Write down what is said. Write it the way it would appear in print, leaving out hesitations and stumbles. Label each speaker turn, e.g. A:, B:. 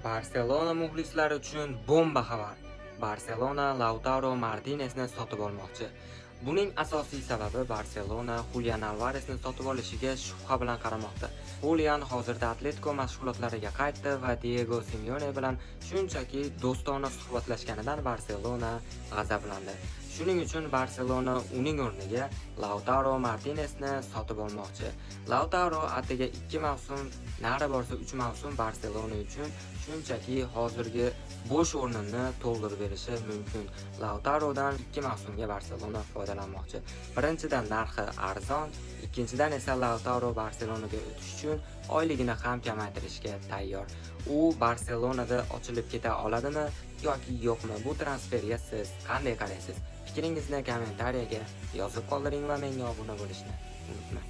A: Barselona muxlislari uchun bomba xabar. Barselona Lautaro Martinesni sotib olmoqchi. Buning asosiy sababi Barselona Julian Alvaresni sotib olishiga shubha bilan qaramoqda. Julian hozirda Atletico mashg'ulotlariga qaytdi va Diego Simeone bilan shunchaki do'stona suhbatlashganidan Barselona g'azablandi. Shuning uchun Barselona uning o'rniga Lautaro Martinesni sotib olmoqchi. Lautaro atigi 2 mavsum, nari borsa 3 mavsum Barselona uchun shunchaki hozirgi bo'sh o'rnini to'ldirib berishi mumkin. Lautarodan 2 mavsumga Barselona foydalanmoqchi. Birinchidan narxi arzon, ikkinchidan esa Lautaro Barselonaga o'tish uchun oyligini ham kamaytirishga tayyor. U Barselonada ochilib keta oladimi yoki yo'qmi? Bu transferga siz qanday qaraysiz? Fikringizni kommentariyaga yozib qoldiring va menga obuna bo'lishni unutmang.